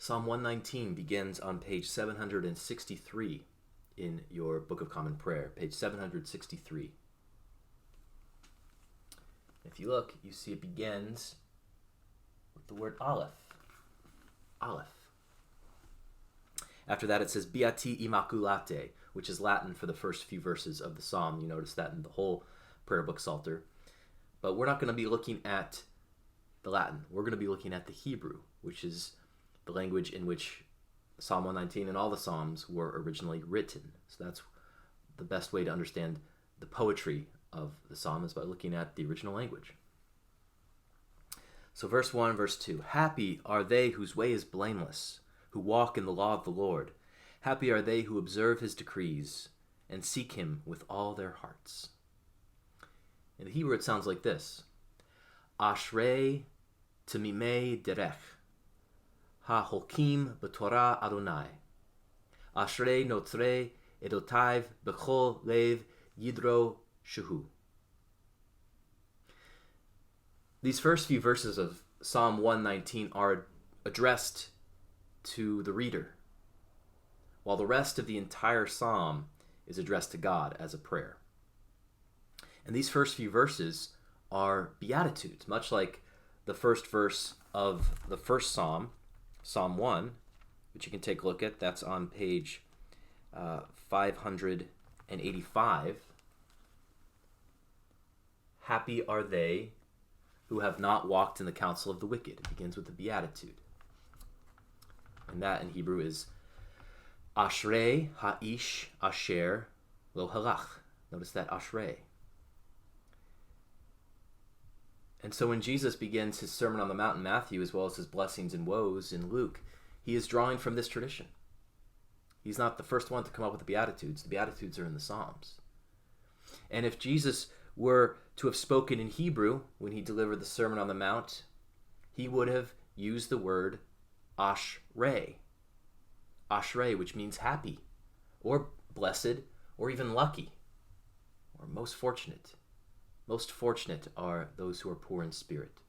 Psalm 119 begins on page 763 in your Book of Common Prayer, page 763. If you look, you see it begins with the word Aleph. Aleph. After that it says Beati Immaculate, which is Latin for the first few verses of the psalm. You notice that in the whole prayer book Psalter. But we're not going to be looking at the Latin. We're going to be looking at the Hebrew, which is the language in which Psalm 119 and all the Psalms were originally written. So that's the best way to understand the poetry of the psalm, is by looking at the original language. So verse 1, verse 2. Happy are they whose way is blameless, who walk in the law of the Lord. Happy are they who observe his decrees and seek him with all their hearts. In the Hebrew it sounds like this. Ashrei temimei derech, ha-holkim b'torah Adonai. Ashrei notrei edotaiv b'chol lev yidro shehu. These first few verses of Psalm 119 are addressed to the reader, while the rest of the entire psalm is addressed to God as a prayer. And these first few verses are beatitudes, much like the first verse of the first psalm, Psalm 1, which you can take a look at. That's on page 585. Happy are they who have not walked in the counsel of the wicked. It begins with the beatitude. And that in Hebrew is Ashrei ha'ish asher lo halach. Notice that Ashrei. And so when Jesus begins his Sermon on the Mount in Matthew, as well as his blessings and woes in Luke, he is drawing from this tradition. He's not the first one to come up with the Beatitudes. The Beatitudes are in the Psalms. And if Jesus were to have spoken in Hebrew when he delivered the Sermon on the Mount, he would have used the word Ashrei. Ashrei, which means happy, or blessed, or even lucky, or most fortunate. Most fortunate are those who are poor in spirit.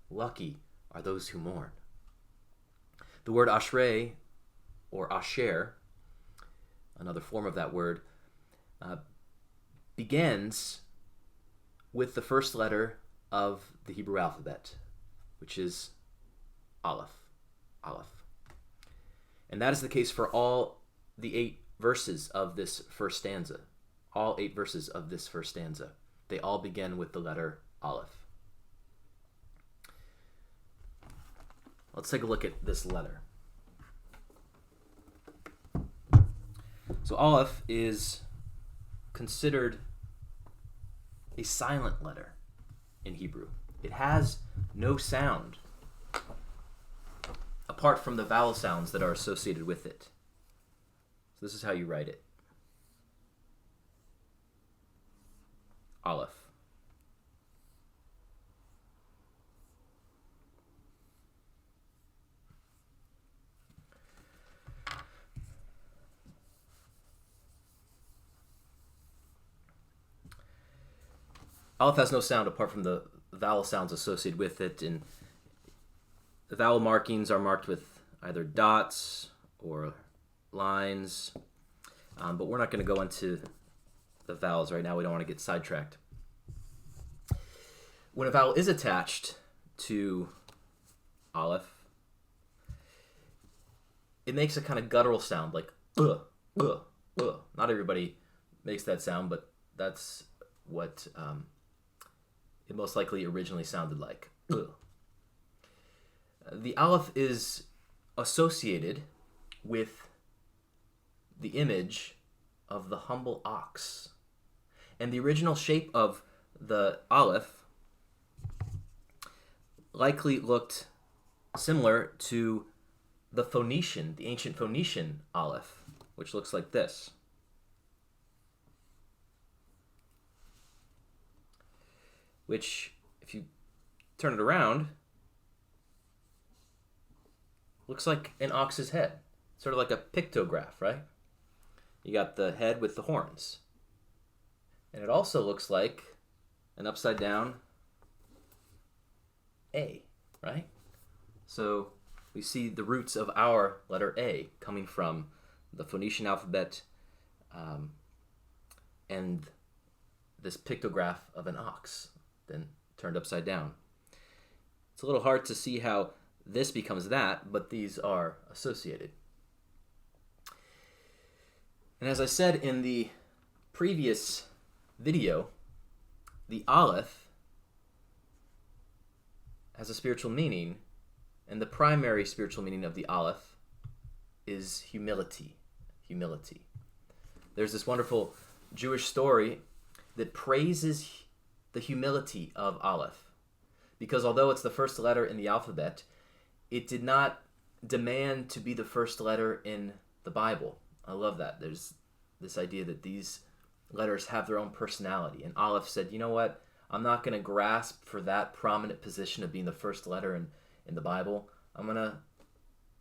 Lucky are those who mourn. The word Ashrei, or Asher, another form of that word, begins with the first letter of the Hebrew alphabet, which is Aleph. Aleph. And that is the case for all the 8 verses of this first stanza. All 8 verses of this first stanza. They all begin with the letter Aleph. Let's take a look at this letter. So Aleph is considered a silent letter in Hebrew. It has no sound apart from the vowel sounds that are associated with it. So this is how you write it. Aleph. Aleph has no sound apart from the vowel sounds associated with it, and the vowel markings are marked with either dots or lines, but we're not going to go into the vowels right now. We don't want to get sidetracked. When a vowel is attached to Aleph, it makes a kind of guttural sound, like ugh, ugh, ugh. Not everybody makes that sound, but that's what it most likely originally sounded like. Ugh. The Aleph is associated with the image of the humble ox. And the original shape of the Aleph likely looked similar to the ancient Phoenician Aleph, which looks like this. Which, if you turn it around, looks like an ox's head. Sort of like a pictograph, right? You got the head with the horns. And it also looks like an upside down A, right? So we see the roots of our letter A coming from the Phoenician alphabet and this pictograph of an ox, then turned upside down. It's a little hard to see how this becomes that, but these are associated. And as I said in the previous video, the Aleph has a spiritual meaning, and the primary spiritual meaning of the Aleph is humility. Humility. There's this wonderful Jewish story that praises the humility of Aleph, because although it's the first letter in the alphabet, it did not demand to be the first letter in the Bible. I love that. There's this idea that these letters have their own personality, and Aleph said, you know what, I'm not going to grasp for that prominent position of being the first letter in the Bible. I'm going to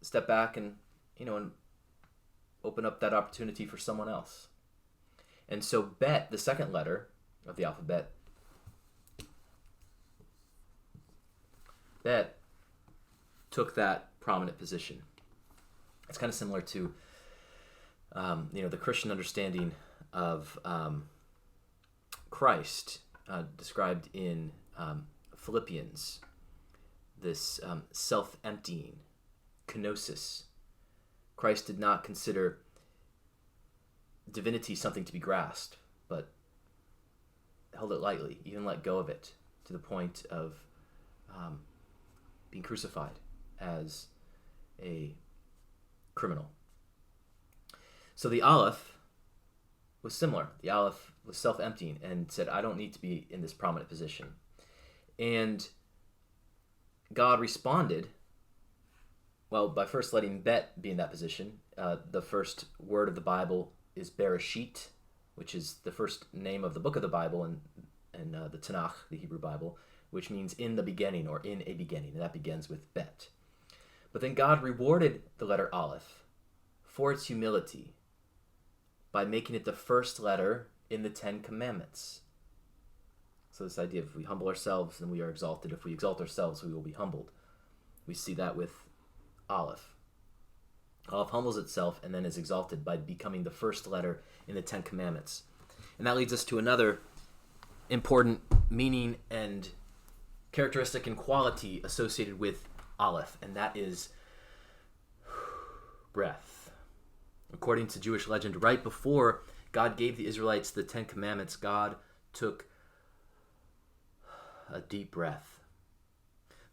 step back and open up that opportunity for someone else. And so Bet, the second letter of the alphabet, Bet took that prominent position. It's kind of similar to the Christian understanding of Christ, described in Philippians, this self-emptying, kenosis. Christ did not consider divinity something to be grasped, but held it lightly, even let go of it, to the point of being crucified as a criminal. So the Aleph was similar. The Aleph was self-emptying and said, I don't need to be in this prominent position. And God responded, well, by first letting Bet be in that position. The first word of the Bible is Bereshit, which is the first name of the book of the Bible in the Tanakh, the Hebrew Bible, which means in the beginning or in a beginning, and that begins with Bet. But then God rewarded the letter Aleph for its humility by making it the first letter in the Ten Commandments. So this idea of if we humble ourselves, then we are exalted. If we exalt ourselves, we will be humbled. We see that with Aleph. Aleph humbles itself and then is exalted by becoming the first letter in the Ten Commandments. And that leads us to another important meaning and characteristic and quality associated with Aleph, and that is breath. According to Jewish legend, right before God gave the Israelites the Ten Commandments, God took a deep breath.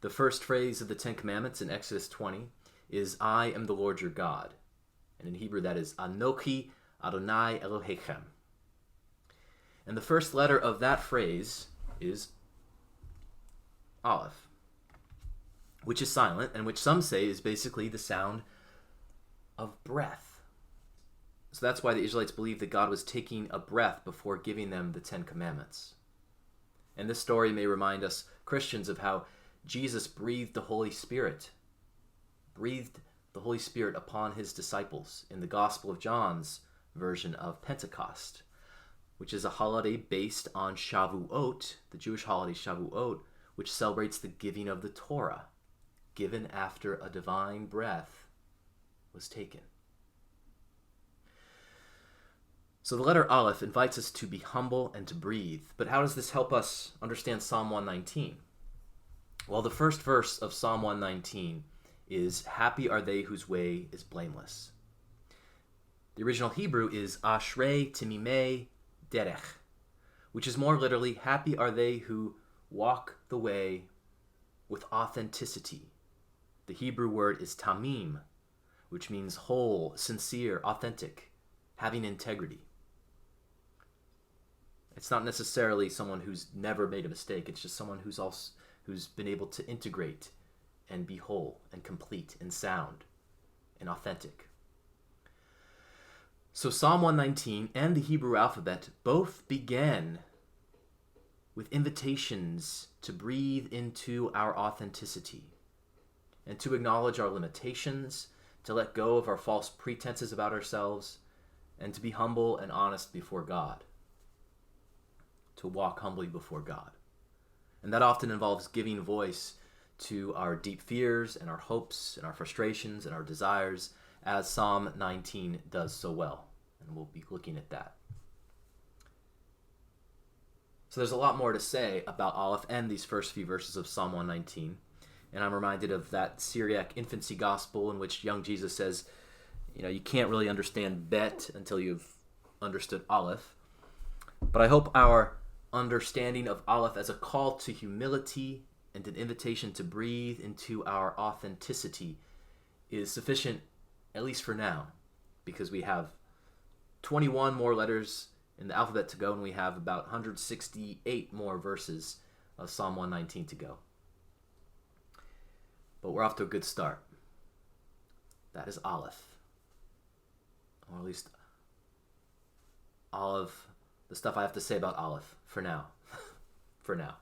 The first phrase of the Ten Commandments in Exodus 20 is, I am the Lord your God. And in Hebrew that is, Anochi Adonai Elohechem. And the first letter of that phrase is Aleph, which is silent and which some say is basically the sound of breath. So that's why the Israelites believed that God was taking a breath before giving them the Ten Commandments. And this story may remind us Christians of how Jesus breathed the Holy Spirit upon his disciples in the Gospel of John's version of Pentecost, which is a holiday based on Shavuot, the Jewish holiday Shavuot, which celebrates the giving of the Torah, given after a divine breath was taken. So the letter Aleph invites us to be humble and to breathe. But how does this help us understand Psalm 119? Well, the first verse of Psalm 119 is, happy are they whose way is blameless. The original Hebrew is Ashrei Timimei Derech, which is more literally, happy are they who walk the way with authenticity. The Hebrew word is tamim, which means whole, sincere, authentic, having integrity. It's not necessarily someone who's never made a mistake. It's just someone who's been able to integrate and be whole and complete and sound and authentic. So Psalm 119 and the Hebrew alphabet both begin with invitations to breathe into our authenticity and to acknowledge our limitations, to let go of our false pretenses about ourselves, and to be humble and honest before God, to walk humbly before God. And that often involves giving voice to our deep fears and our hopes and our frustrations and our desires, as Psalm 19 does so well. And we'll be looking at that. So there's a lot more to say about Aleph and these first few verses of Psalm 119. And I'm reminded of that Syriac infancy gospel in which young Jesus says, you can't really understand Bet until you've understood Aleph. But I hope our understanding of Aleph as a call to humility and an invitation to breathe into our authenticity is sufficient, at least for now, because we have 21 more letters in the alphabet to go, and we have about 168 more verses of Psalm 119 to go. But we're off to a good start. That is Aleph. Or at least all of the stuff I have to say about Aleph for now. For now.